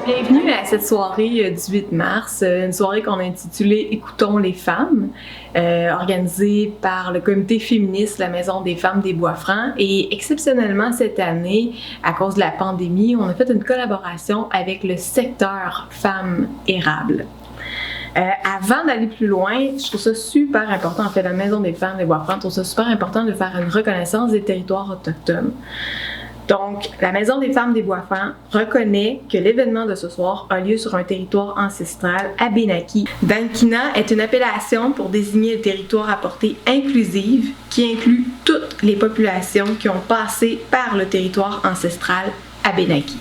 Bienvenue à cette soirée du 8 mars, une soirée qu'on a intitulée Écoutons les femmes, organisée par le comité féministe La Maison des femmes des Bois-Francs. Et exceptionnellement cette année, à cause de la pandémie, on a fait une collaboration avec le secteur Femmes Érables. Avant d'aller plus loin, je trouve ça super important, en fait, la Maison des femmes des Bois-Francs, je trouve ça super important de faire une reconnaissance des territoires autochtones. Donc, la Maison des femmes des Bois-Francs reconnaît que l'événement de ce soir a lieu sur un territoire ancestral abénaki. Dankina est une appellation pour désigner le territoire à portée inclusive qui inclut toutes les populations qui ont passé par le territoire ancestral abénaki.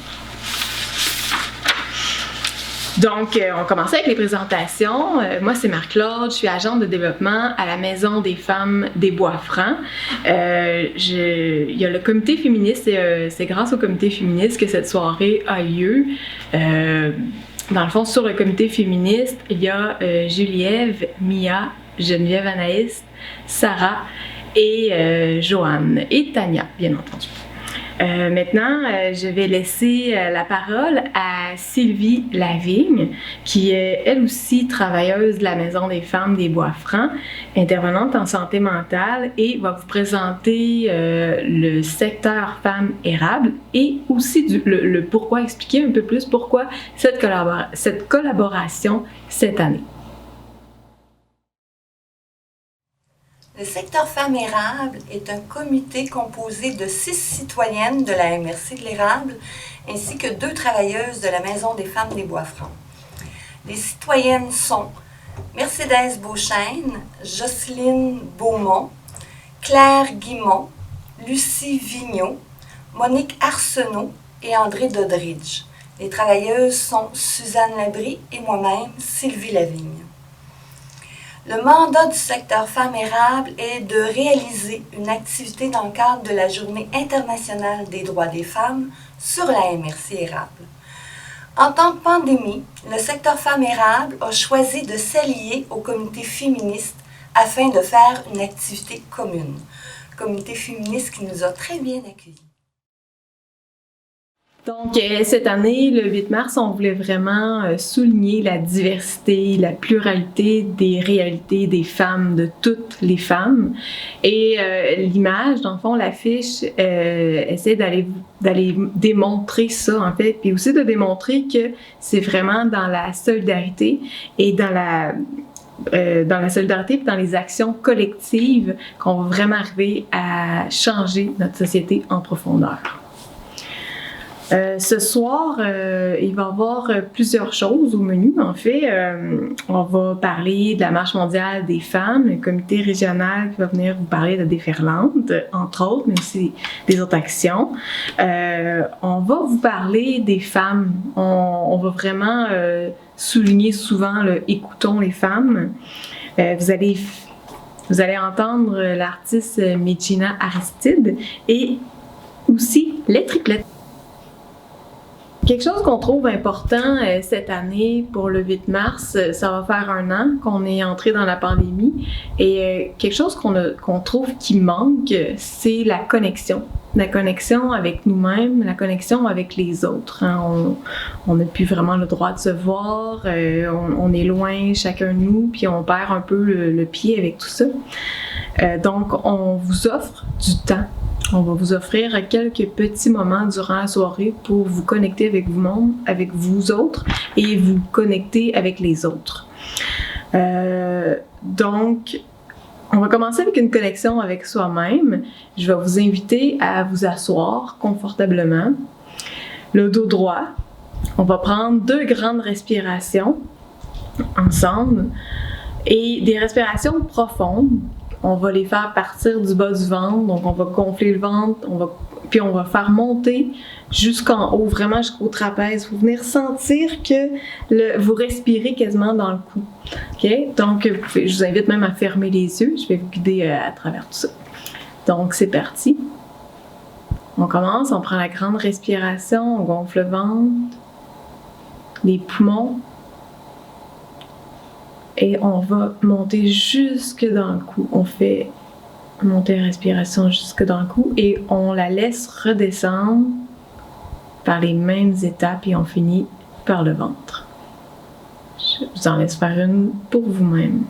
Donc, on commence avec les présentations. Moi, c'est Marc-Claude, je suis agente de développement à la Maison des femmes des Bois-Francs. Il y a le comité féministe, et c'est grâce au comité féministe que cette soirée a lieu. Dans le fond, sur le comité féministe, il y a Juliève, Mia, Geneviève Anaïs, Sarah et Joanne et Tania, bien entendu. Maintenant, je vais laisser la parole à Sylvie Lavigne, qui est elle aussi travailleuse de la Maison des femmes des Bois-Francs, intervenante en santé mentale, et va vous présenter le secteur Femmes Érables et aussi le pourquoi, expliquer un peu plus pourquoi cette collaboration cette année. Le secteur Femmes Érables est un comité composé de 6 citoyennes de la MRC de l'Érable ainsi que 2 travailleuses de la Maison des femmes des Bois-Francs. Les citoyennes sont Mercedes Beauchesne, Jocelyne Beaumont, Claire Guimont, Lucie Vigneault, Monique Arsenault et André Doddridge. Les travailleuses sont Suzanne Labrie et moi-même, Sylvie Lavigne. Le mandat du secteur Femmes Érables est de réaliser une activité dans le cadre de la Journée internationale des droits des femmes sur la MRC Érable. En temps de pandémie, le secteur Femmes Érables a choisi de s'allier au comité féministe afin de faire une activité commune. Comité féministe qui nous a très bien accueillis. Donc, cette année, le 8 mars, on voulait vraiment souligner la diversité, la pluralité des réalités des femmes, de toutes les femmes. Et l'image, dans le fond, l'affiche, essaie d'aller démontrer ça, en fait, puis aussi de démontrer que c'est vraiment dans la solidarité et dans la solidarité et dans les actions collectives qu'on va vraiment arriver à changer notre société en profondeur. Ce soir, il va y avoir plusieurs choses au menu. En fait, on va parler de la Marche mondiale des femmes, le comité régional qui va venir vous parler de déferlante, entre autres, mais aussi des autres actions. On va vous parler des femmes. On va vraiment souligner souvent le « Écoutons les femmes ». Vous allez entendre l'artiste Medjina Aristide et aussi les triplettes. Quelque chose qu'on trouve important cette année pour le 8 mars, ça va faire 1 an qu'on est entré dans la pandémie et quelque chose qu'on trouve qui manque, c'est la connexion. La connexion avec nous-mêmes, la connexion avec les autres. Hein. On n'a plus vraiment le droit de se voir, on est loin chacun de nous, puis on perd un peu le pied avec tout ça. Donc, on vous offre du temps. On va vous offrir quelques petits moments durant la soirée pour vous connecter avec vous autres et vous connecter avec les autres. Donc, on va commencer avec une connexion avec soi-même. Je vais vous inviter à vous asseoir confortablement, le dos droit. On va prendre 2 grandes respirations ensemble et des respirations profondes. On va les faire partir du bas du ventre, donc on va gonfler le ventre, puis on va faire monter jusqu'en haut, vraiment jusqu'au trapèze. Vous venir sentir que vous respirez quasiment dans le cou. Okay? Donc, je vous invite même à fermer les yeux. Je vais vous guider à travers tout ça. Donc, c'est parti. On commence, on prend la grande respiration, on gonfle le ventre, les poumons. Et on va monter jusque dans le cou. On fait monter la respiration jusque dans le cou et on la laisse redescendre par les mêmes étapes et on finit par le ventre. Je vous en laisse faire une pour vous-même.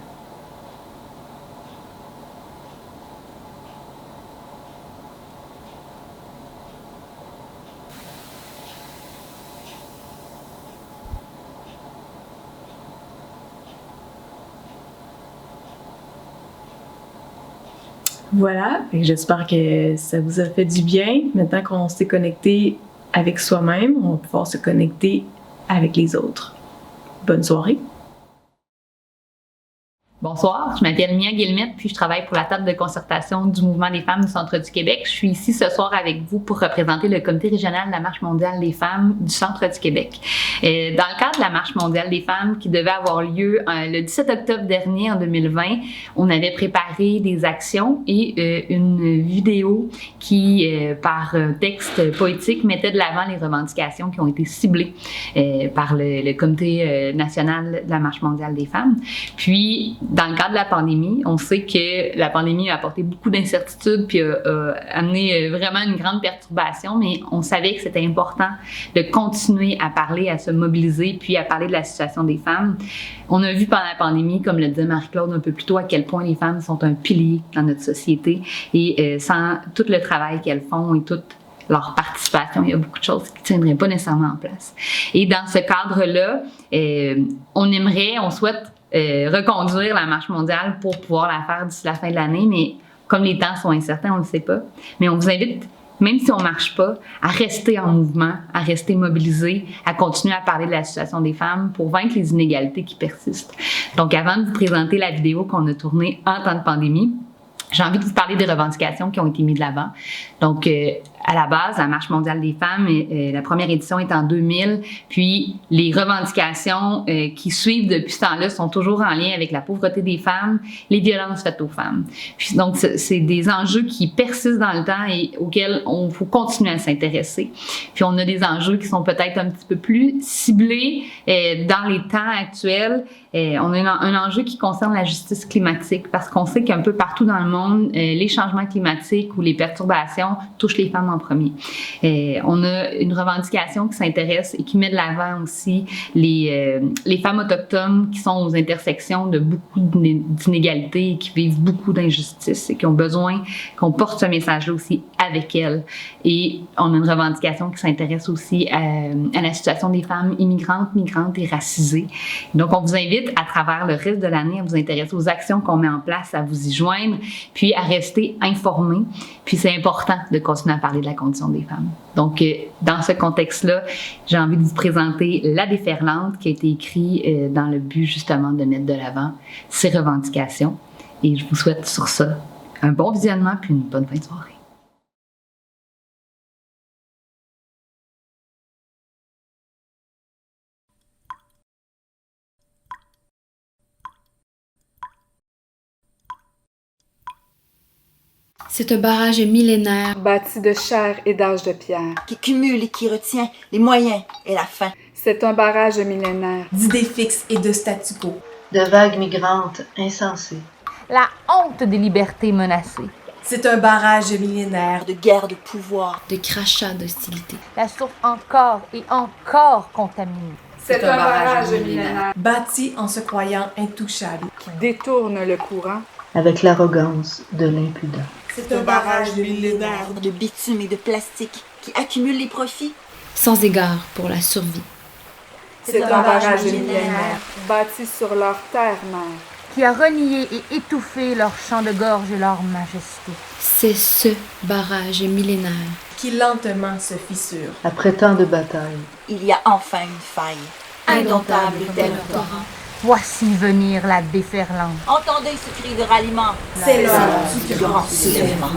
Voilà, j'espère que ça vous a fait du bien. Maintenant qu'on s'est connecté avec soi-même, on va pouvoir se connecter avec les autres. Bonne soirée! Bonsoir, je m'appelle Mia Guillemette, puis je travaille pour la table de concertation du Mouvement des femmes du Centre du Québec. Je suis ici ce soir avec vous pour représenter le Comité régional de la Marche mondiale des femmes du Centre du Québec. Dans le cadre de la Marche mondiale des femmes qui devait avoir lieu le 17 octobre dernier, en 2020, on avait préparé des actions et une vidéo qui, par texte poétique, mettait de l'avant les revendications qui ont été ciblées par le Comité national de la Marche mondiale des femmes. Puis, dans le cadre de la pandémie, on sait que la pandémie a apporté beaucoup d'incertitudes puis a amené vraiment une grande perturbation, mais on savait que c'était important de continuer à parler, à se mobiliser, puis à parler de la situation des femmes. On a vu pendant la pandémie, comme le disait Marie-Claude un peu plus tôt, à quel point les femmes sont un pilier dans notre société et sans tout le travail qu'elles font et toute leur participation, il y a beaucoup de choses qui ne tiendraient pas nécessairement en place. Et dans ce cadre-là, on souhaite reconduire la marche mondiale pour pouvoir la faire d'ici la fin de l'année, mais comme les temps sont incertains, on ne le sait pas. Mais on vous invite, même si on ne marche pas, à rester en mouvement, à rester mobilisé, à continuer à parler de la situation des femmes pour vaincre les inégalités qui persistent. Donc, avant de vous présenter la vidéo qu'on a tournée en temps de pandémie, j'ai envie de vous parler des revendications qui ont été mises de l'avant. Donc, à la base, la Marche mondiale des femmes, la première édition est en 2000, puis les revendications qui suivent depuis ce temps-là sont toujours en lien avec la pauvreté des femmes, les violences faites aux femmes. Puis, donc, c'est des enjeux qui persistent dans le temps et auxquels on faut continuer à s'intéresser. Puis, on a des enjeux qui sont peut-être un petit peu plus ciblés dans les temps actuels. On a un enjeu qui concerne la justice climatique parce qu'on sait qu'un peu partout dans le monde, les changements climatiques ou les perturbations touchent les femmes en premier. On a une revendication qui s'intéresse et qui met de l'avant aussi les femmes autochtones qui sont aux intersections de beaucoup d'inégalités et qui vivent beaucoup d'injustices et qui ont besoin qu'on porte ce message-là aussi avec elles. Et on a une revendication qui s'intéresse aussi à la situation des femmes immigrantes, migrantes et racisées. Donc, on vous invite à travers le reste de l'année à vous intéresser aux actions qu'on met en place, à vous y joindre, puis à rester informés. Puis c'est important de continuer à parler de la condition des femmes. Donc, dans ce contexte-là, j'ai envie de vous présenter La déferlante qui a été écrit dans le but justement de mettre de l'avant ces revendications. Et je vous souhaite sur ça un bon visionnement puis une bonne fin de soirée. C'est un barrage millénaire, bâti de chair et d'âge de pierre, qui cumule et qui retient les moyens et la fin. C'est un barrage millénaire d'idées fixes et de statu quo, de vagues migrantes insensées, la honte des libertés menacées. C'est un barrage millénaire de guerre de pouvoir, de crachats d'hostilité, la source encore et encore contaminée. C'est un barrage millénaire bâti en se croyant intouchable, qui détourne le courant avec l'arrogance de l'impudent. C'est un barrage millénaire de bitume et de plastique qui accumule les profits sans égard pour la survie. C'est un barrage millénaire bâti sur leur terre-mère qui a renié et étouffé leur chant de gorge et leur majesté. C'est ce barrage millénaire qui lentement se fissure. Après tant de batailles, il y a enfin une faille, indomptable tel un torrent. Voici venir la déferlante. Entendez ce cri de ralliement. C'est l'heure du grand soulèvement.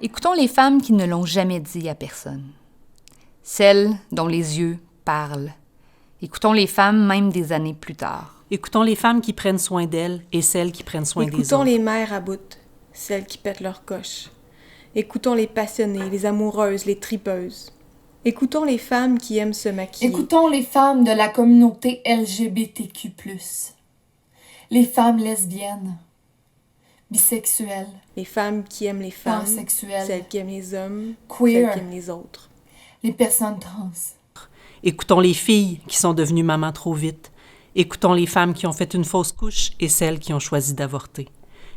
Écoutons les femmes qui ne l'ont jamais dit à personne. Celles dont les yeux parlent. Écoutons les femmes même des années plus tard. Écoutons les femmes qui prennent soin d'elles et celles qui prennent soin des autres. Écoutons les mères à bout, celles qui pètent leur coche. Écoutons les passionnées, les amoureuses, les tripeuses. Écoutons les femmes qui aiment se maquiller. Écoutons les femmes de la communauté LGBTQ+. Les femmes lesbiennes, bisexuelles, les femmes qui aiment les femmes, pansexuelles, celles qui aiment les hommes, queer, celles qui aiment les autres. Les personnes trans. Écoutons les filles qui sont devenues mamans trop vite. Écoutons les femmes qui ont fait une fausse couche et celles qui ont choisi d'avorter.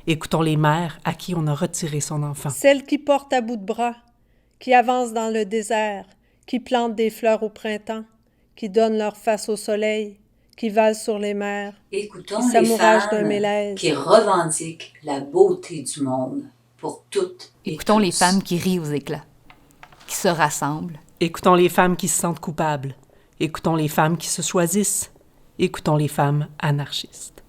Écoutons les mères à qui on a retiré son enfant. Celles qui portent à bout de bras, qui avancent dans le désert, qui plantent des fleurs au printemps, qui donnent leur face au soleil, qui valent sur les mers, écoutons qui les s'amouragent femmes d'un mélèze, qui revendiquent la beauté du monde pour toutes et écoutons tous. Les femmes qui rient aux éclats, qui se rassemblent. Écoutons les femmes qui se sentent coupables. Écoutons les femmes qui se choisissent. Écoutons les femmes anarchistes.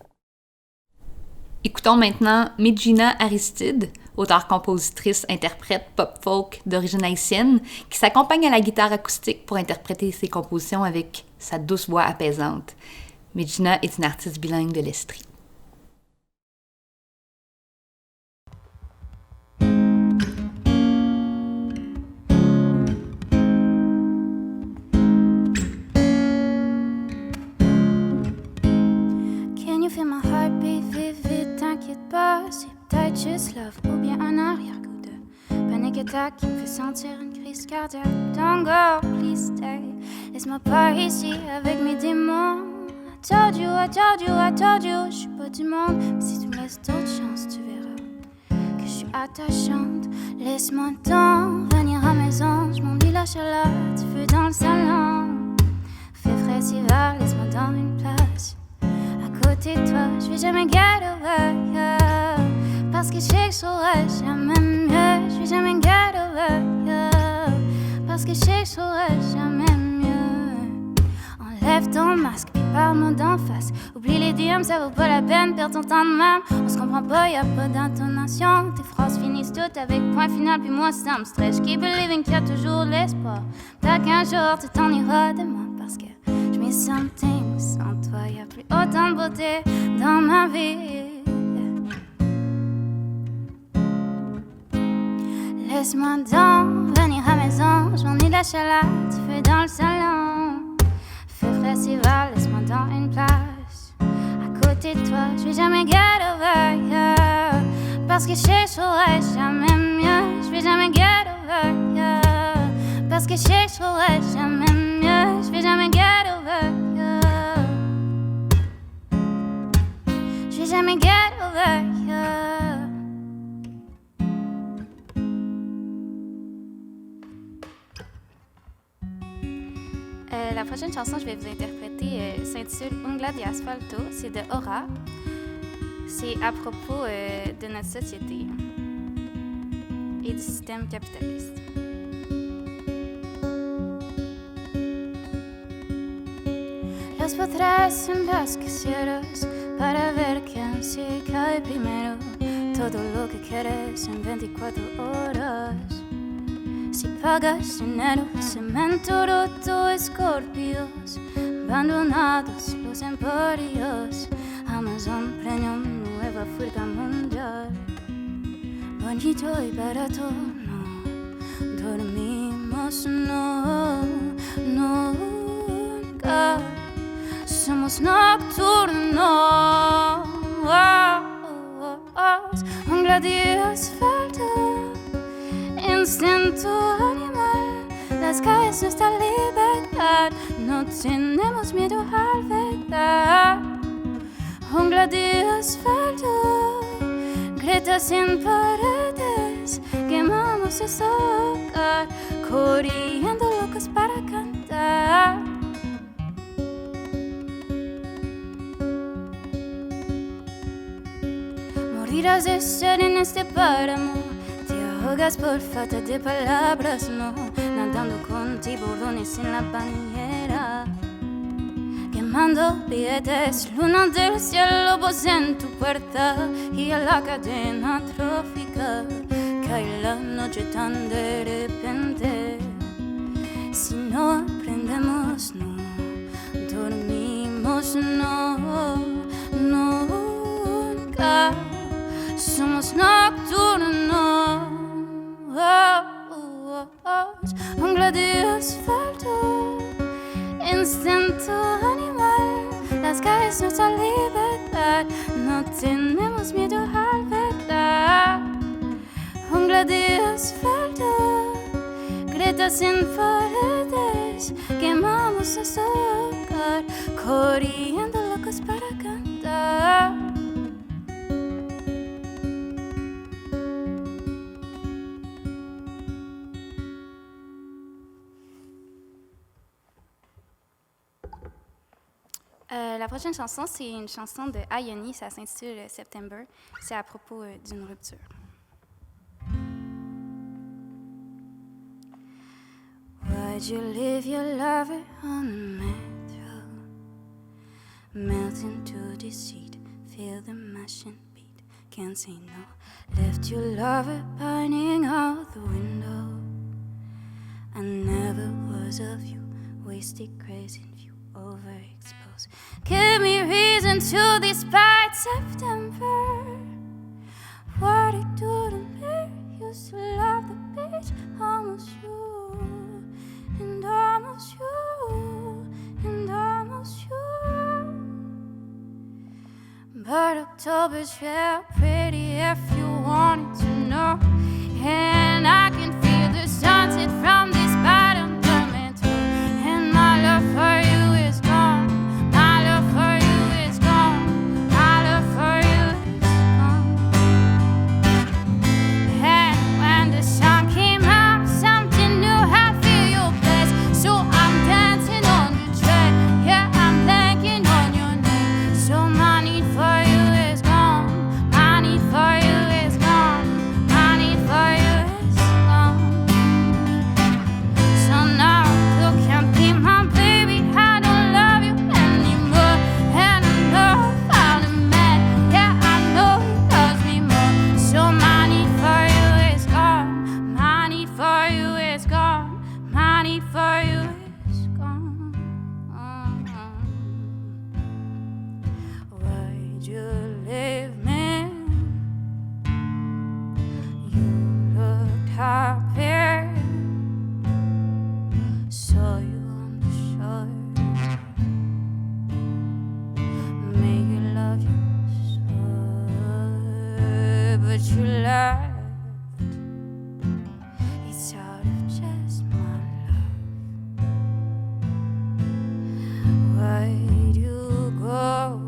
Écoutons maintenant Medjina Aristide, auteure-compositrice, interprète pop-folk d'origine haïtienne, qui s'accompagne à la guitare acoustique pour interpréter ses compositions avec sa douce voix apaisante. Medjina est une artiste bilingue de l'Estrie. C'est peut-être juste love ou bien un arrière-goût de panic attack qui me fait sentir une crise cardiaque. Don't go, please stay. Laisse-moi pas ici avec mes démons. I told you, I told you, I told you. Je suis pas du monde, mais si tu me laisses d'autres chances, tu verras que je suis attachante. Laisse-moi donc venir à la maison. Je m'en dis la chaleur, du feu dans le salon. Fait frais hiver, laisse-moi dans une place. À côté de toi, je vais jamais get away, yeah. Parce que je sais que je saurais jamais mieux. Je vais jamais get away, yeah. Parce que je sais que je saurais jamais mieux. Enlève ton masque, puis parle-moi d'en face. Oublie les DM, ça vaut pas la peine, perds ton temps de même. On se comprend pas, y'a pas d'intonation. Tes phrases finissent toutes avec point final, puis moi ça me stresse. Keep believing qu'il y a toujours l'espoir. T'as qu'un jour, tu t'en iras de moi. Parce que je mets something sans toi. Y'a plus autant de beauté dans ma vie. Laisse-moi donc venir à la maison. Je m'ennuie de la chaleur, du feu dans le salon. Fais frais hiver, laisse-moi dans une place. À côté de toi, je vais jamais get over, yeah. Parce que je sais que je saurais jamais mieux. Je vais jamais get over, yeah. Parce que je sais que je saurais jamais mieux. Je vais jamais get over, yeah. Je vais jamais get over, yeah. La prochaine chanson que je vais vous interpréter s'intitule Ungla di Asfalto, c'est de Aura. C'est à propos de notre société et du système capitaliste. Los potrás en rascacielos para ver quién se cae primero. Todo lo que quieres en 24 horas. Si pagas dinero, cemento roto, escorpios, abandonados los emporios, Amazon Premium, nueva furga mundial. Bonito y barato, no, dormimos, no, nunca, somos nocturnos, ungla de asfalto. Instinto animal, las calles nuestra libertad, no tenemos miedo al verdad. Jungla de asfalto, grietas en paredes, quemamos ese hogar, corriendo locos para cantar. Morirás de sed en este páramo. Ahogas por falta de palabras, no, nadando con tiburones en la bañera, quemando billetes, luna del cielo, voz en tu puerta y a la cadena trófica, la noche tan de repente. Si no aprendemos, no dormimos, no, nunca somos nocturnos. Jungla de asfalto, instinto animal, las calles nuestra libertad, no tenemos miedo al verdad. Jungla de asfalto, grietas en paredes, quemamos nuestro hogar, corriendo locos para cantar. La prochaine chanson, c'est une chanson de Ayoni, ça s'intitule September. C'est à propos d'une rupture. Why'd you leave your lover on the metro? Melt into the seat, feel the machine beat, can't say no. Left your lover burning out the window. I never was of you, wasted crazy view, overexposed. Give me reason to despite September. What it do to me? Used to love the beach, almost you, and almost you, and almost you. But October's real pretty if you wanted to know. And I can feel the sunset from this bottom dormitory. And my love for you is gone. My love for you is gone. My love for you is gone. And when the sun came out, something new had filled your place. So I'm dancing on the track. Yeah, I'm blanking on your name. So my need for you is gone. My need for you is gone. My need for you is gone. So now you can't be my baby. I don't love you anymore. And I know I found a man. Yeah, I know he loves me more. So my need for you is gone. My need for you is gone. My need for you is gone. Why'd you leave me? You looked happy. Saw you on the shore. Make you love you so, but you left. It's out of just my love. Why'd you go?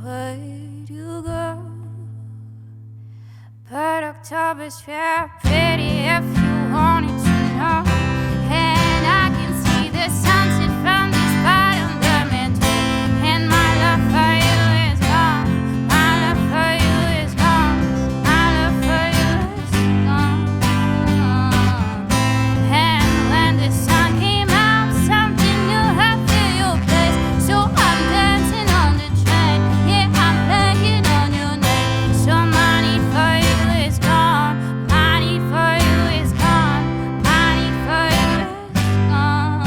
Why'd you go? But October's real pretty if you wanted to know. And I can see the sunset from this bottom dormitory. And my love for you is gone. My love for you is gone. My love for you is gone. And when the sun came out, something new had filled your place. So I'm dancing on the train. Yeah, I'm blanking on your name. So my need for you is gone. My need for you is gone. My need for you is gone.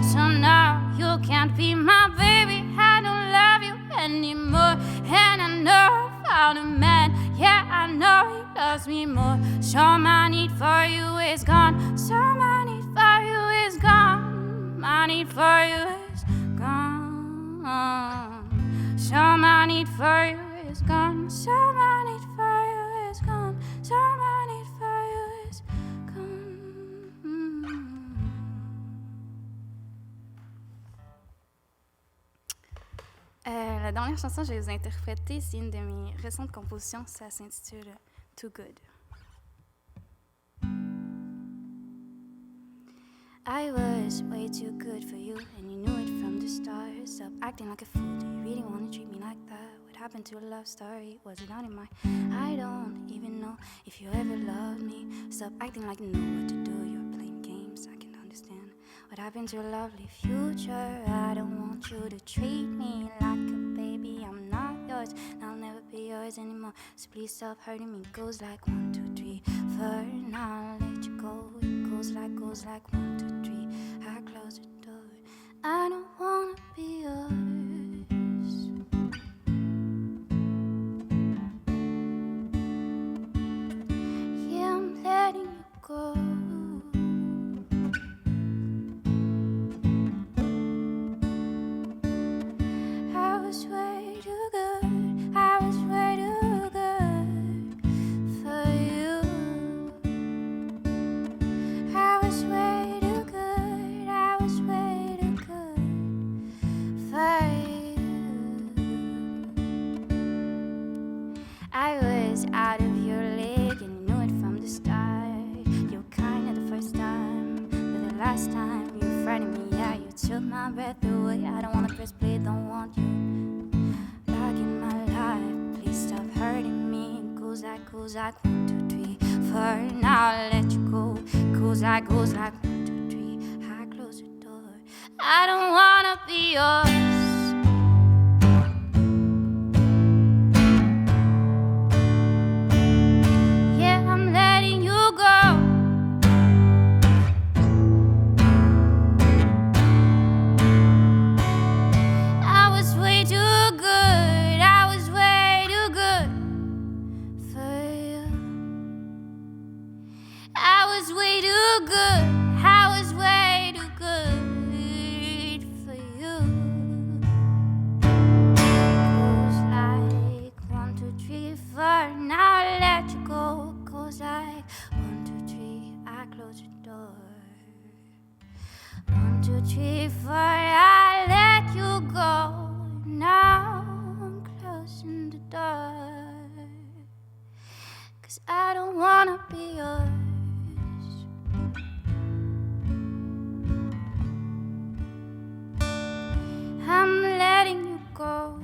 So now you can't be my baby. I don't love you anymore. And I know I found a man. Yeah, I know he loves me more. So my need for you is gone. So my need for you is gone. My need for you is gone. So my need for you is gone. So my need for you is gone. So my need for you is gone. La dernière chanson que je vais vous interpréter, c'est une de mes récentes compositions. Ça s'intitule Too Good. I was way too good for you, and you knew it from the start. Stop acting like a fool. Do you really want to treat me like that? What happened to a love story? Was it on in my... I don't even know if you ever loved me. Stop acting like you know what to do. You're playing games, I can understand. What happened to a lovely future? I don't want you to treat me like a baby. I'm not yours, and I'll never be yours. cares anymore. So please stop hurting me. It goes like 1, 2, 3, 4. Now I'll let you go. It goes like 1, 2, 3. I close the door. I don't wanna be yours. Yeah, I'm letting you go. I was way too good. I was way too good for you. I was way too good. I was way too good for you. I was out of your league and you knew it from the start. You were kind of the first time, but the last time you frightened me, yeah, you took my breath away. I don't wanna press play, don't want you back in my life. Please stop hurting me. It goes like 1, 2, 3, 4. Now I'll let you go. It goes like 1, 2, 3. I close the door. I don't wanna be yours. Yeah, I'm letting you go. I was way too good. I was way too good for you. I was way too good. I was way too good for you. Goes like 1, 2, 3, 4. Now I let you go. Goes like 1, 2, 3. I close the door. 1, 2, 3, 4. I let you go. Now I'm closing the door. 'Cause I don't wanna be yours. I'm letting you go.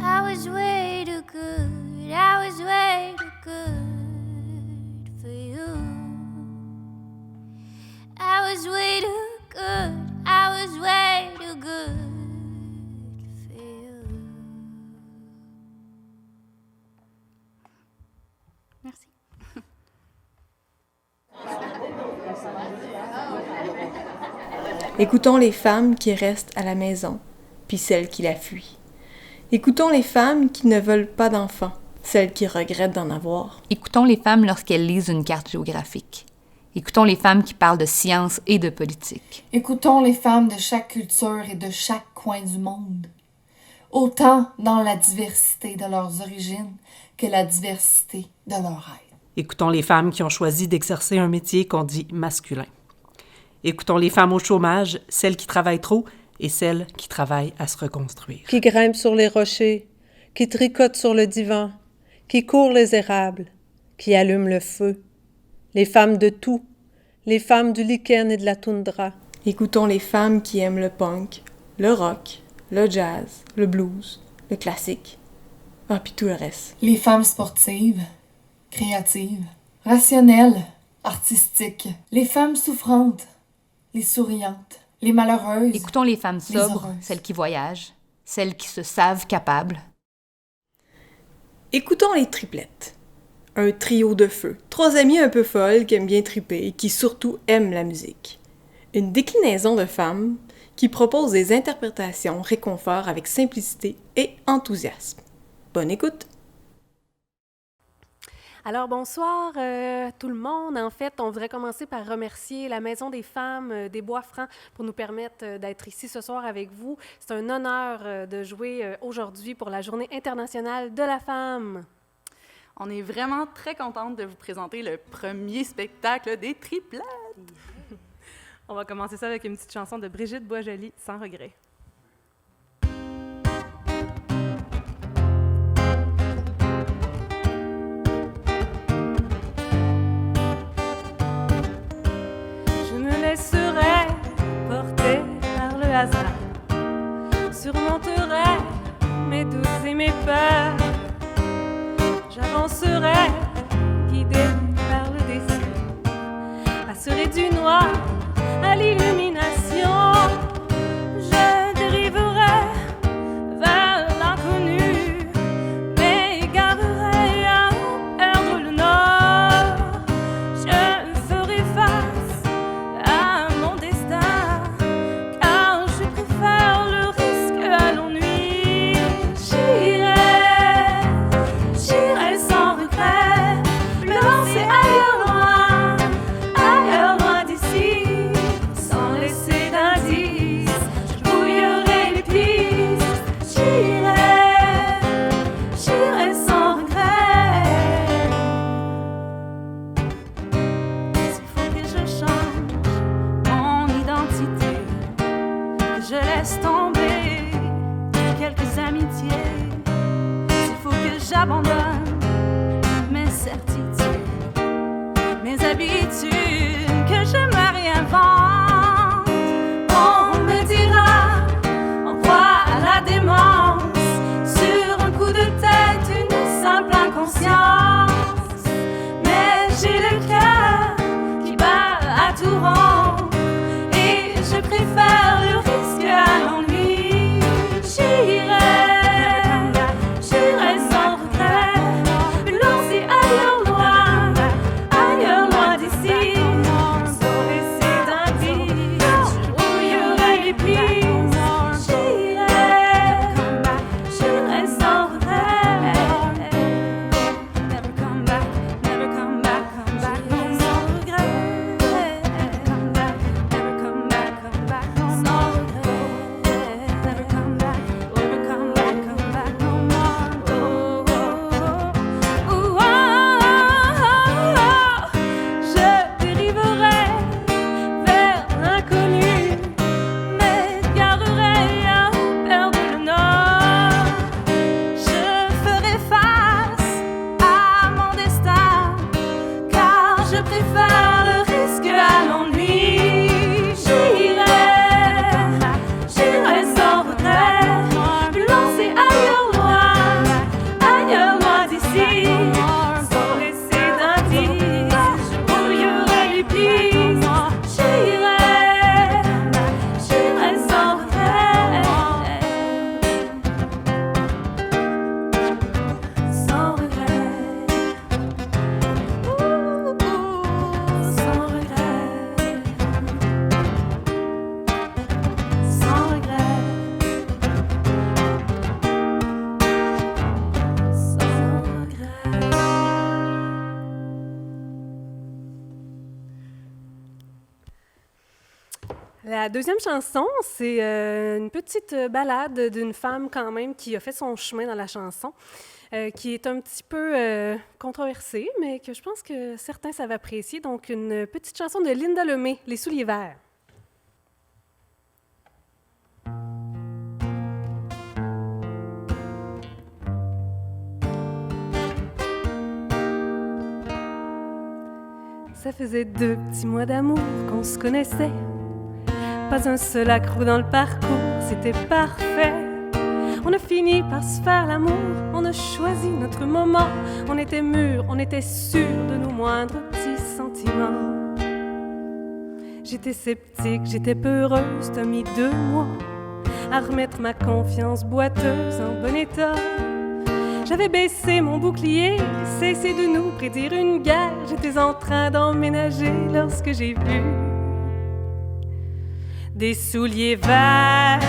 I was way too good. I was way too good for you. I was way too good. I was way too good for you. Merci. Écoutons les femmes qui restent à la maison, puis celles qui la fuient. Écoutons les femmes qui ne veulent pas d'enfants, celles qui regrettent d'en avoir. Écoutons les femmes lorsqu'elles lisent une carte géographique. Écoutons les femmes qui parlent de science et de politique. Écoutons les femmes de chaque culture et de chaque coin du monde, autant dans la diversité de leurs origines que la diversité de leur être. Écoutons les femmes qui ont choisi d'exercer un métier qu'on dit masculin. Écoutons les femmes au chômage, celles qui travaillent trop et celles qui travaillent à se reconstruire. Qui grimpent sur les rochers, qui tricotent sur le divan, qui courent les érables, qui allument le feu. Les femmes de tout, les femmes du lichen et de la toundra. Écoutons les femmes qui aiment le punk, le rock, le jazz, le blues, le classique, puis tout le reste. Les femmes sportives, créatives, rationnelles, artistiques, les femmes souffrantes, les souriantes, les malheureuses. Écoutons les femmes sobres, celles qui voyagent, celles qui se savent capables. Écoutons les triplettes. Un trio de feu. 3 amies un peu folles qui aiment bien triper et qui surtout aiment la musique. Une déclinaison de femmes qui proposent des interprétations réconfort avec simplicité et enthousiasme. Bonne écoute! Alors, bonsoir tout le monde. En fait, on voudrait commencer par remercier la Maison des femmes des Bois-Francs pour nous permettre d'être ici ce soir avec vous. C'est un honneur de jouer aujourd'hui pour la Journée internationale de la femme. On est vraiment très contente de vous présenter le premier spectacle des triplettes. On va commencer ça avec une petite chanson de Brigitte Boisjoli, Sans regret. Je me laisserai porter par le hasard, surmonterai mes doutes et mes peurs. J'avancerai, guidée par le dessin, passerai du noir à l'illumination. laisse tomber quelques amitiés. Il faut que j'abandonne mes certitudes, mes habitudes, que je me réinvente. On me dira, en proie à la démence, sur un coup de tête, une simple inconscience. Mais j'ai le cœur qui bat à tout rond, et je préfère le risque à l'ennui. J'irai sans regret, me lancer ailleurs loin d'ici, sans laisser d'indice, je brouillerai les pistes. J'irai sans regret. Never come back, never come back, come back, sans regret. Come back, never come back, sans regret. Never come back, come back no more. Oh, oh, oh, oh, oh. Je dériverai vers l'inconnu, m'égarerai à perdre le nord. Je ferai face à mon destin, car je préfère le risque à l'ennui. J'irai sans regret, me lancer ailleurs loin d'ici, sans laisser d'indice, je brouillerai les pistes. J'irai sans regret, sans regret, sans regret, sans regret, sans regret. La deuxième chanson, c'est une petite ballade d'une femme quand même qui a fait son chemin dans la chanson, qui est un petit peu controversée, mais que je pense que certains savent apprécier. Donc, une petite chanson de Linda Lemay, Les souliers verts. Ça faisait 2 petits mois d'amour qu'on se connaissait. Pas un seul accroc dans le parcours, c'était parfait. On a fini par se faire l'amour, on a choisi notre moment. On était mûrs, on était sûrs de nos moindres petits sentiments. J'étais sceptique, j'étais peureuse, t'as mis 2 mois à remettre ma confiance boiteuse en bon état. J'avais baissé mon bouclier, cessé de nous prédire une guerre. J'étais en train d'emménager lorsque j'ai vu des souliers verts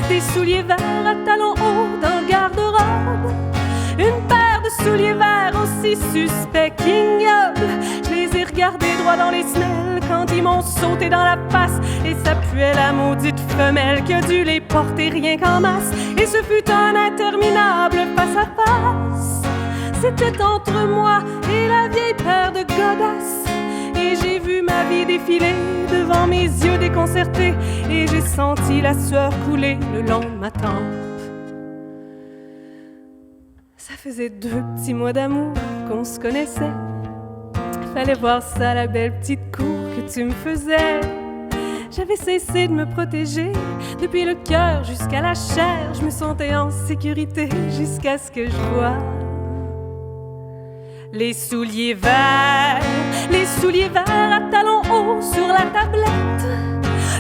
à talons hauts dans le garde-robe. Une paire de souliers verts aussi suspects qu'ignobles. Je les ai regardés droit dans les semelles quand ils m'ont sauté dans la face. Et ça puait la maudite femelle qui a dû les porter rien qu'en masse. Et ce fut un interminable face à face. C'était entre moi et la vieille paire de godasses. Et j'ai vu ma vie défiler devant mes yeux déconcertés. Et j'ai senti la sueur couler le long de ma tempe. Ça faisait 2 petits mois d'amour qu'on se connaissait. Fallait voir ça, la belle petite cour que tu me faisais. J'avais cessé de me protéger, depuis le cœur jusqu'à la chair. Je me sentais en sécurité jusqu'à ce que je vois les souliers verts à talons hauts sur la tablette.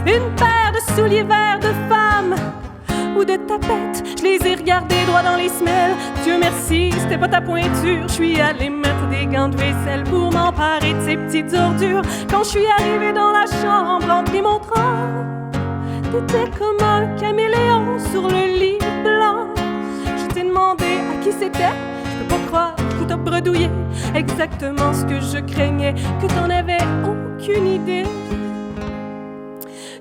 Une paire de souliers verts de femme ou de tapette. Je les ai regardés droit dans les semelles. Dieu merci, c'était pas ta pointure. Je suis allée mettre des gants de vaisselle pour m'emparer de ces petites ordures. Quand je suis arrivée dans la chambre en pris mon train, t'étais comme un caméléon sur le lit blanc. Je t'ai demandé à qui c'était. Je peux pas croire que t'as bredouillé exactement ce que je craignais, que t'en avais aucune idée,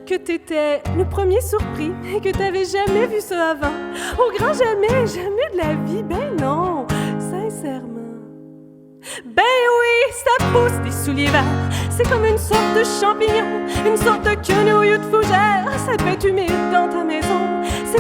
que t'étais le premier surpris et que t'avais jamais vu ça avant. Au grand jamais, jamais de la vie, ben non, sincèrement. Ben oui, ça pousse des souliers verts. C'est comme une sorte de champignon, une sorte de quenouille de fougère. Ça peut être humide dans ta maison,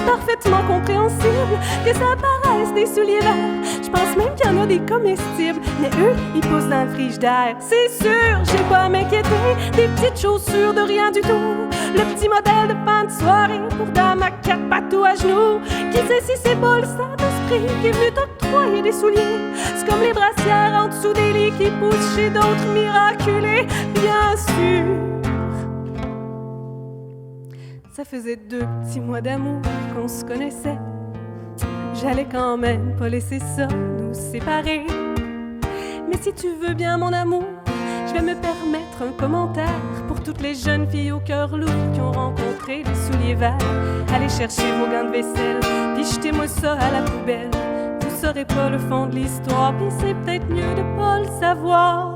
parfaitement compréhensible que ça paraisse des souliers verts. Je pense même qu'il y en a des comestibles, mais eux, ils poussent dans le frigidaire. C'est sûr, j'ai pas à m'inquiéter des petites chaussures de rien du tout. Le petit modèle de fin de soirée pour dame à 4 pattes ou à genoux. Qui sait si c'est pas le Saint-Esprit qui est venu t'octroyer des souliers? C'est comme les brassières en dessous des lits qui poussent chez d'autres miraculés, bien sûr. Ça faisait 2 petits mois d'amour qu'on se connaissait. J'allais quand même pas laisser ça nous séparer. Mais si tu veux bien mon amour, je vais me permettre un commentaire pour toutes les jeunes filles au cœur lourd qui ont rencontré les souliers verts. Allez chercher vos gants de vaisselle, puis jetez-moi ça à la poubelle. Vous saurez pas le fond de l'histoire, puis c'est peut-être mieux de pas le savoir.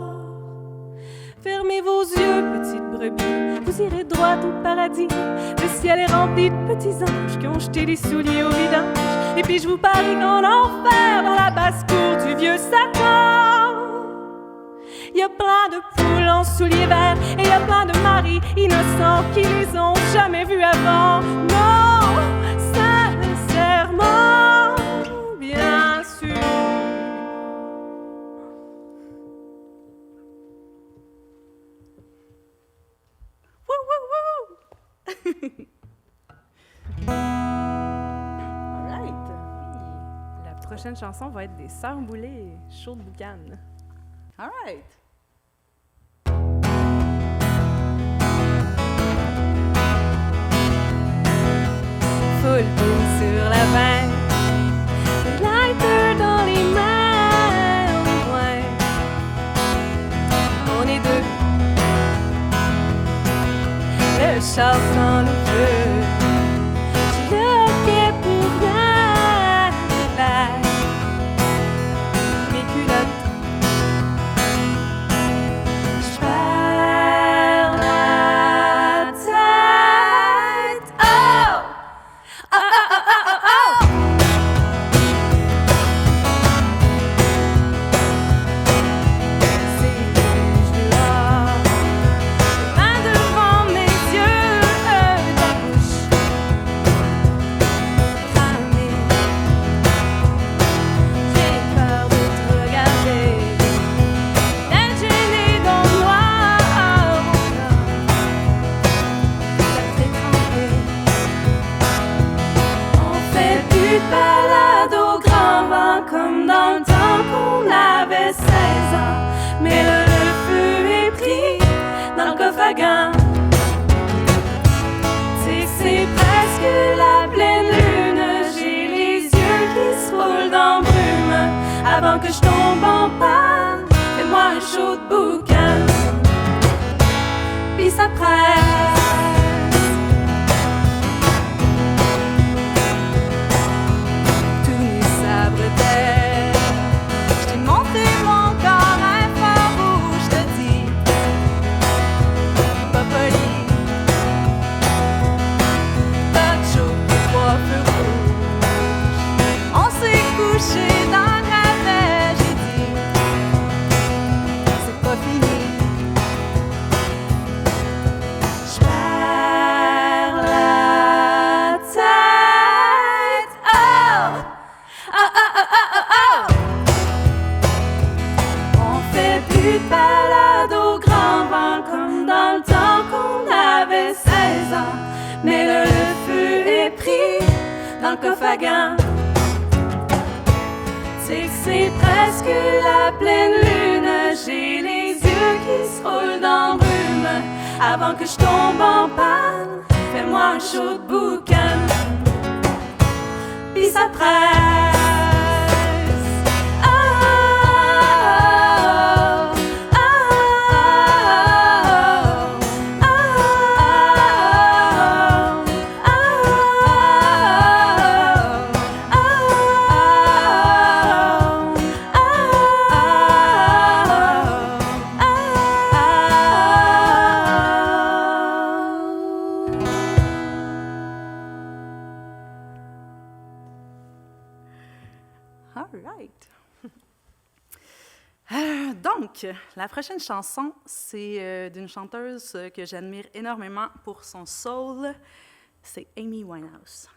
Fermez vos yeux, petites brebis, vous irez droit au paradis. Le ciel est rempli de petits anges qui ont jeté les souliers au vidange. Et puis je vous parie qu'en enfer, dans la basse-cour du vieux Satan, il y a plein de poules en souliers verts et il y a plein de maris innocents qui les ont jamais vus avant. Non, sincèrement, bien sûr. Alright. La prochaine chanson va être des Sœurs Boulay, Chaud de Boucan. Alright. Full boom sur la veine, lighter dans les mains, au loin. On est 2. Le char sans le feu, je le fais pour rien. Mes culottes, je perds la tête. Oh! Oh, oh, oh, oh, oh, oh! C'est rouge dehors, main devant mes yeux, ta bouche cramée. J'ai peur de te regarder, d'être gênée dans le noir. Ça te fait trembler. On fait plus de balade au grand vent comme dans le temps qu'on avait 16 ans. Mais le feu est pris dans le coffre à gants. C'est presque la pleine lune. J'ai les yeux qui se roulent dans la brume. Avant que je tombe en panne, fais-moi un chaud de boucan. Puis ça presse. Tous mes sabres d'air, je t'ai montré mon corps infrarouge, je te dis, pas poli. Pas de chaud que 3 feux rouges. On s'est couché dans le gravette, j'ai dit, c'est pas fini. Je perds la tête. Oh! Oh, oh, oh, oh, oh, oh! On fait plus de balade au grand vent comme dans le temps qu'on avait 16 ans. Mais le feu est pris dans le coffre à gants. C'est que c'est presque la pleine lune. J'ai les yeux qui se roulent dans la brume. Avant que je tombe en panne, fais-moi un chaud de boucan. Puis ça presse. Oh, oh, oh, oh, oh, All right. Donc, la prochaine chanson, c'est d'une chanteuse que j'admire énormément pour son soul. C'est Amy Winehouse.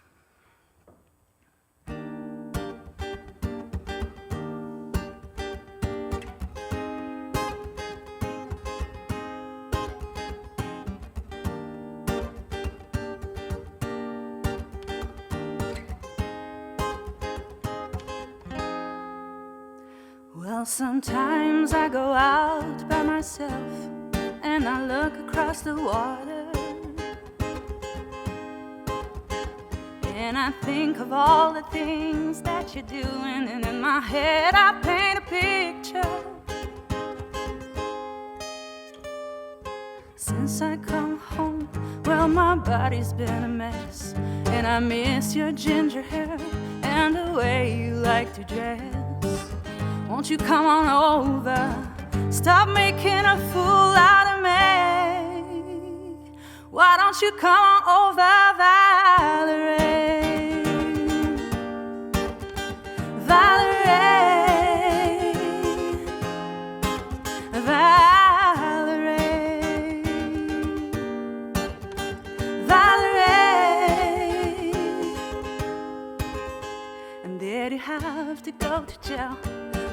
Well, sometimes I go out by myself and I look across the water, and I think of all the things that you're doing, and in my head I paint a picture. Since I come home, well, my body's been a mess, and I miss your ginger hair and the way you like to dress. Won't you come on over, stop making a fool out of me? Why don't you come on over, Valerie? Valerie, Valerie, Valerie. And did you have to go to jail?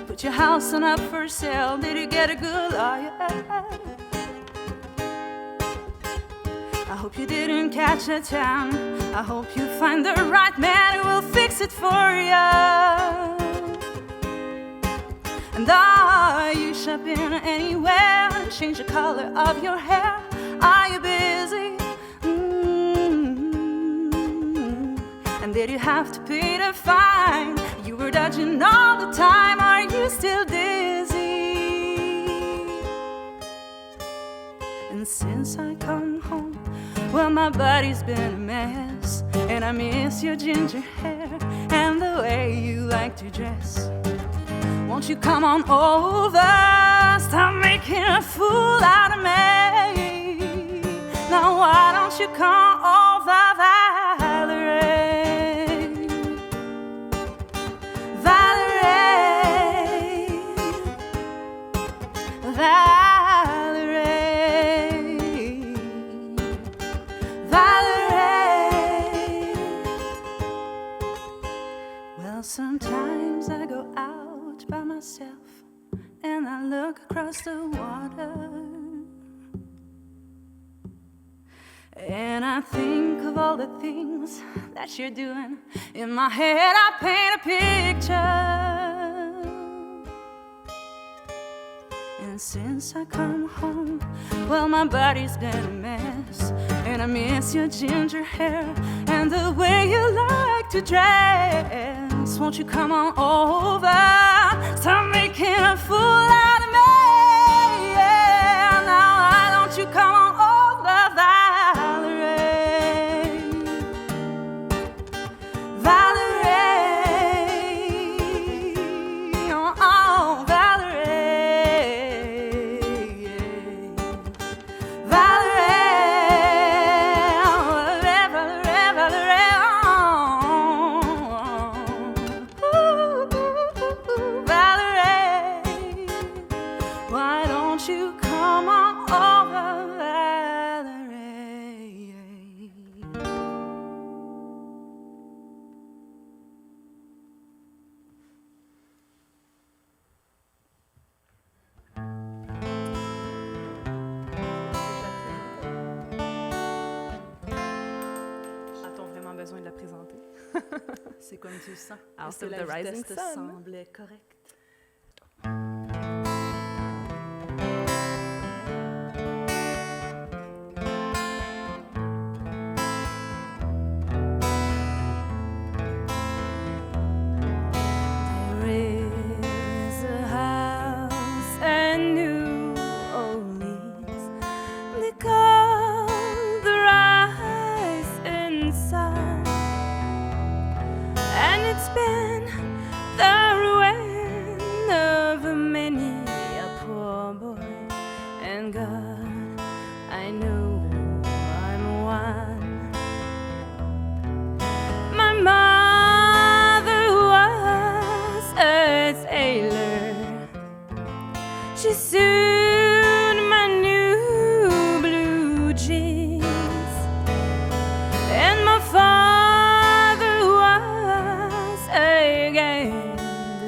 Put your house on up for sale. Did you get a good lawyer? I hope you didn't catch a tan. I hope you find the right man who will fix it for you. And are you shopping anywhere? Change the color of your hair. Are you busy? And did you have to pay the fine? You were dodging all the time. Are you still dizzy? And since I come home, well, my body's been a mess, and I miss your ginger hair and the way you like to dress. Won't you come on over, stop making a fool out of me? Now why don't you come over, Valerie? Valerie, Valerie, Valerie. Well, sometimes I go out by myself and I look across the water, and I think of all the things that you're doing. In my head I paint a picture. And since I come home, well, my body's been a mess, and I miss your ginger hair and the way you like to dress. Won't you come on over, stop making a fool out of me? Yeah, now why don't you come on over, Valerie? Valerie, oh, oh, Valerie, Valerie, oh, Valerie, Valerie, oh, ooh, Valerie, why don't you come on over, Valerie? A-t-on vraiment besoin de la présenter? C'est comme tu le sens. House Est-ce que of la the Rising vitesse te Sun. semblait correcte? There is a house in New Orleans they call the Rising Sun, and it's been the ruin of many a poor boy. And God, I know I'm one. My mother was a sailor. She sewed my new blue jeans, and my father was a gangster.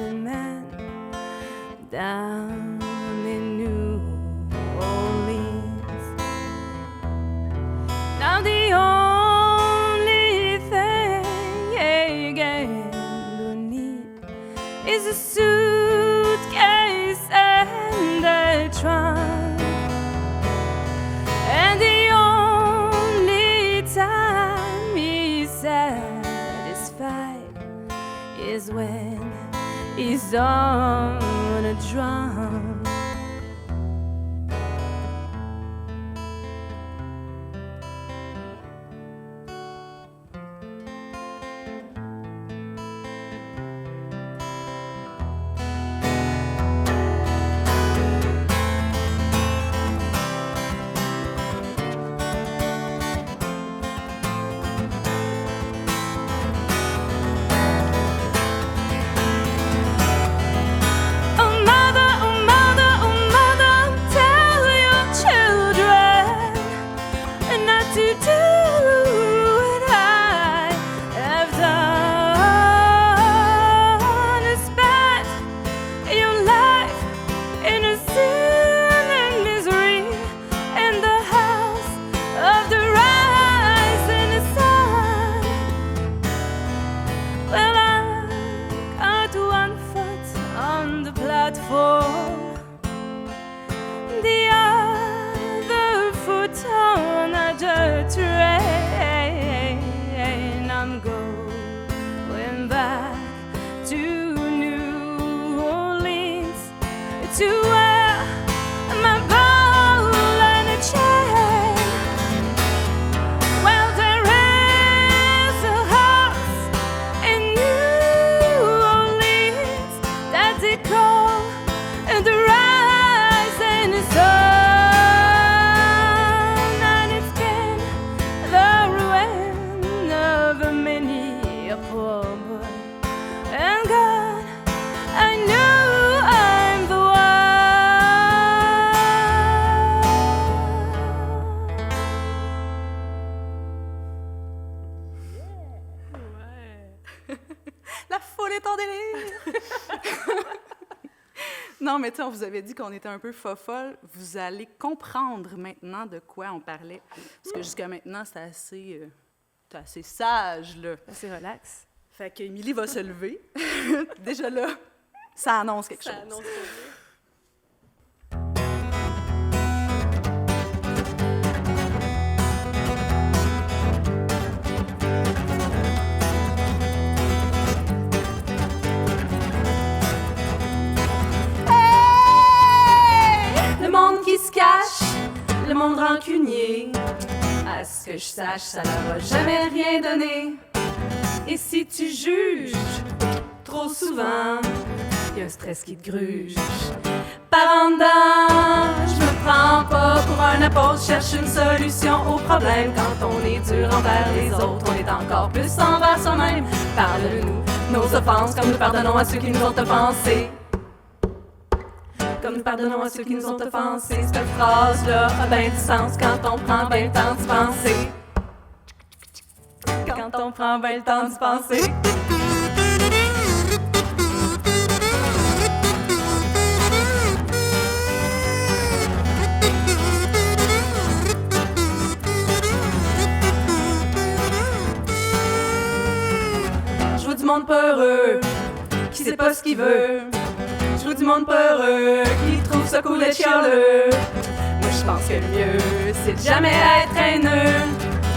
is when he's on a drum. Non, mais tu sais, on vous avait dit qu'on était un peu fofolle. Vous allez comprendre maintenant de quoi on parlait. Parce que jusqu'à maintenant, c'était assez sage, là. Assez relax. Fait qu'Émilie va se lever. Déjà là, ça annonce quelque chose. Annonce qui se cache, le monde rancunier. À ce que je sache, ça leur a jamais rien donné. Et si tu juges trop souvent, y a un stress qui te gruge. Par en dedans, je me prends pas pour un apôtre, je cherche une solution au problème. Quand on est dur envers les autres, on est encore plus envers soi-même. Parle-nous nos offenses, comme nous pardonnons à ceux qui nous ont offensés. Comme nous pardonnons à ceux qui nous ont offensés. Cette phrase-là a bien du sens quand on prend bien le temps d'y penser. Quand on prend bien le temps d'y penser. Je vois du monde pas heureux, qui sait pas ce qu'il veut. Je vois du monde pas heureux, qui trouve ça cool d'être chialeux. Moi je pense que le mieux, c'est de jamais être haineux.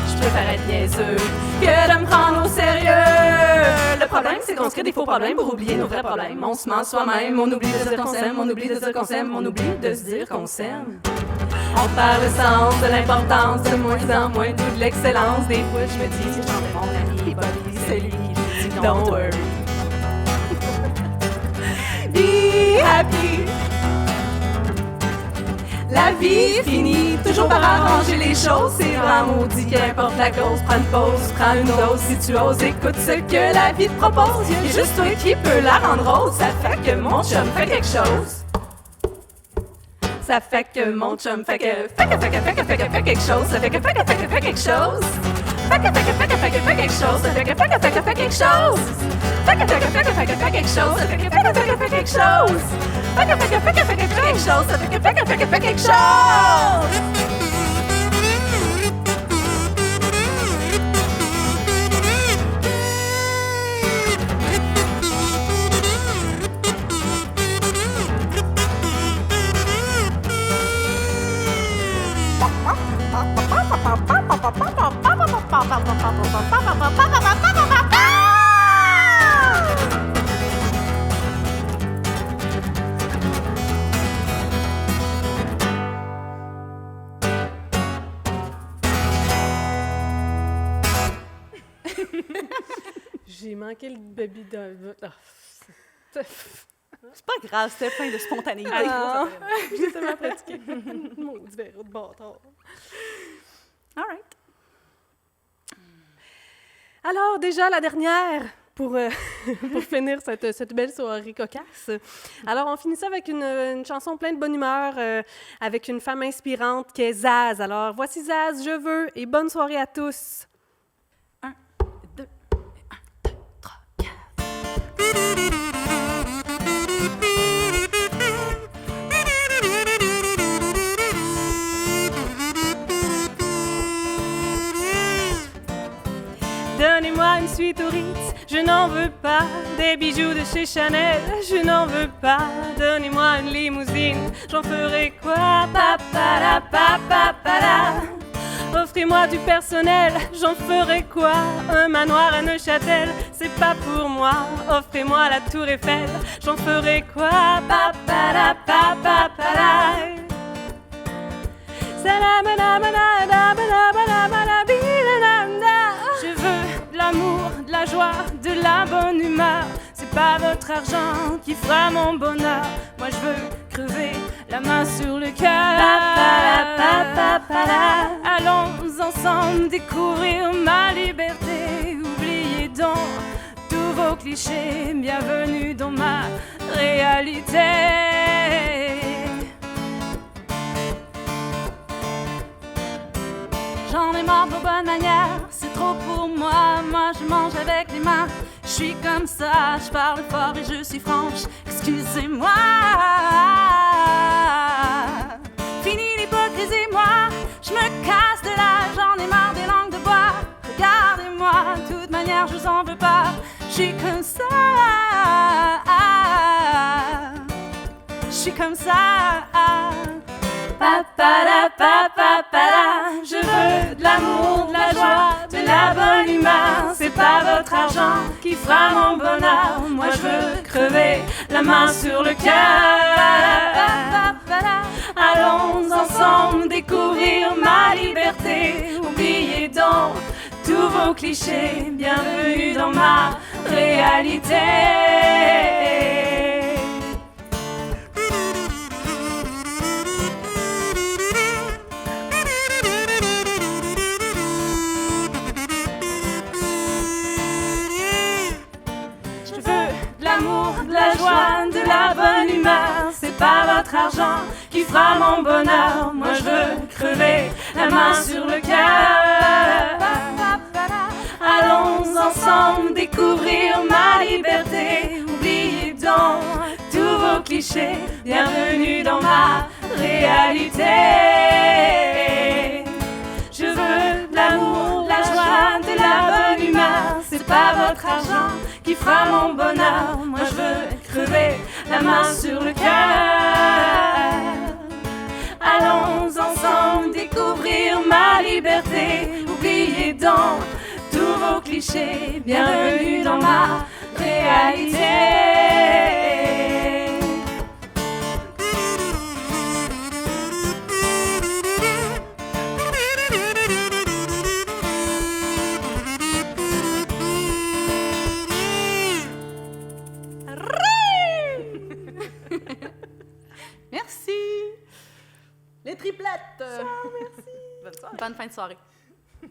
Je préfère être niaiseux que de me prendre au sérieux. Le problème, c'est qu'on se crée des faux problèmes pour oublier nos vrais problèmes. On se ment soi-même, on oublie de dire qu'on s'aime, on oublie de dire qu'on s'aime, on oublie de se dire qu'on s'aime. On perd le sens de l'importance, de moins en moins de l'excellence. Des fois, je me dis, si j'en ai mon ami Bobby, c'est lui qui dit don't worry. Be happy. La vie finit toujours par arranger les choses. C'est vraiment maudit, qu'importe la cause. Prends une pause, prends une dose si tu oses. Écoute ce que la vie te propose. Y'a juste toi qui peux la rendre rose. Ça fait que mon chum fait quelque chose. Ça fait que mon chum fait quelque chose. Ça fait que fait quelque chose. Fait quelque chose. Ça fait que quelque chose. Fait quelque chose. Ça fait que quelque chose. Fait quelque chose. Ça fait que quelque chose. Ça fait que quelque chose. j'ai manqué le baby de... C'est pas grave, c'était plein de spontanéité. Ah, j'ai tellement pratiqué. Maudit verrou de bâtard. All right. Alors, déjà, la dernière, pour finir cette belle soirée cocasse. Alors, on finit ça avec une chanson pleine de bonne humeur, avec une femme inspirante qui est Zaz. Alors, voici Zaz, Je veux, et bonne soirée à tous. 1, 2, 1, 2, 3, 4. Donnez-moi une suite au Ritz, je n'en veux pas. Des bijoux de chez Chanel, je n'en veux pas. Donnez-moi une limousine, j'en ferai quoi? Papara, papara. Offrez-moi du personnel, j'en ferai quoi? Un manoir à Neuchâtel, c'est pas pour moi. Offrez-moi la Tour Eiffel, j'en ferai quoi? Papara, papara. Je veux de l'amour, de la joie, de la bonne humeur. C'est pas votre argent qui fera mon bonheur. Moi je veux crever la main sur le cœur. Allons ensemble découvrir ma liberté. Oubliez donc tous vos clichés. Bienvenue dans ma réalité. J'en ai marre de vos bonnes manières, c'est trop pour moi. Moi je mange avec les mains, je suis comme ça. Je parle fort et je suis franche, excusez-moi. Fini l'hypocrisie, moi, je me casse de là. J'en ai marre des langues de bois, regardez-moi. De toute manière je vous en veux pas, je suis comme ça. Je suis comme ça. Papara, papara, je veux de l'amour, de la joie, de la bonne humeur. C'est pas votre argent qui fera mon bonheur. Moi je veux crever la main sur le cœur. Allons ensemble découvrir ma liberté. Oubliez donc tous vos clichés. Bienvenue dans ma réalité. De la joie, de la bonne humeur. C'est pas votre argent qui fera mon bonheur. Moi je veux crever la main sur le cœur. Allons ensemble découvrir ma liberté. Oubliez donc tous vos clichés. Bienvenue dans ma réalité. Je veux de l'amour, de la joie, de la bonne humeur. C'est pas votre argent qui fera mon bonheur. Moi je veux crever la main sur le cœur. Allons ensemble découvrir ma liberté. Oubliez donc tous vos clichés. Bienvenue dans ma réalité. Merci. Les triplettes. Merci. Bonne fin de soirée. Et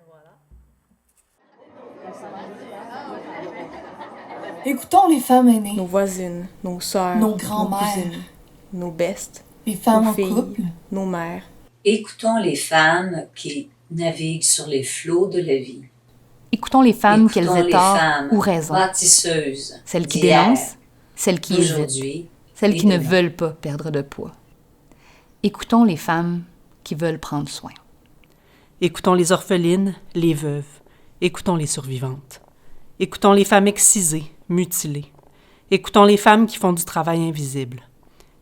voilà. Écoutons les femmes aînées. Nos voisines, nos sœurs, nos grands-mères, nos cousines, nos bestes, les femmes nos en filles, couple, nos mères. Écoutons les femmes qui naviguent sur les flots de la vie. Écoutons les femmes, qu'elles aient les tort femmes ou raison. Bâtisseuses Celles qui d'hier, dénoncent, celles qui hésitent, d'aujourd'hui celles et qui ne demain. veulent pas perdre de poids. Écoutons les femmes qui veulent prendre soin. Écoutons les orphelines, les veuves. Écoutons les survivantes. Écoutons les femmes excisées, mutilées. Écoutons les femmes qui font du travail invisible.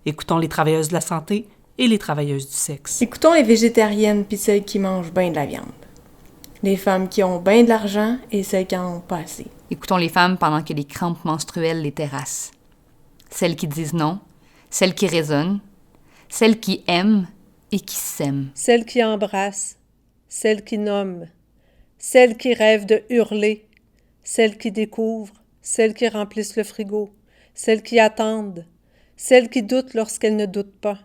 Écoutons les travailleuses de la santé et les travailleuses du sexe. Écoutons les végétariennes puis celles qui mangent bien de la viande. Les femmes qui ont bien de l'argent et celles qui en ont pas assez. Écoutons les femmes pendant que les crampes menstruelles les terrassent. Celles qui disent non, celles qui raisonnent, celles qui aiment et qui s'aiment. Celles qui embrassent, celles qui nomment, celles qui rêvent de hurler, celles qui découvrent, celles qui remplissent le frigo, celles qui attendent, celles qui doutent lorsqu'elles ne doutent pas,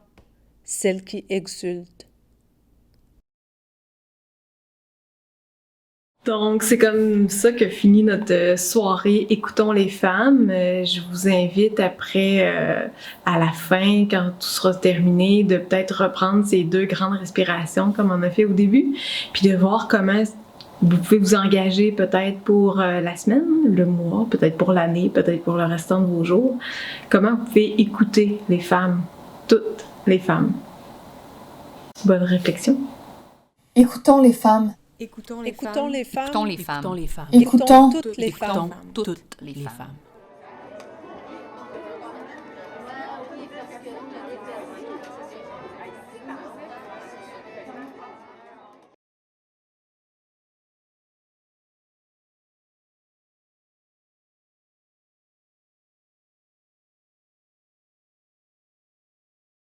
celles qui exultent. Donc, c'est comme ça que finit notre soirée Écoutons les femmes. Je vous invite après, à la fin, quand tout sera terminé, de peut-être reprendre ces 2 grandes respirations comme on a fait au début, puis de voir comment vous pouvez vous engager peut-être pour la semaine, le mois, peut-être pour l'année, peut-être pour le restant de vos jours. Comment vous pouvez écouter les femmes, toutes les femmes. Bonne réflexion. Écoutons les femmes. Écoutons les femmes. Écoutons les femmes. Écoutons les femmes. Écoutons toutes les femmes. Toutes les femmes.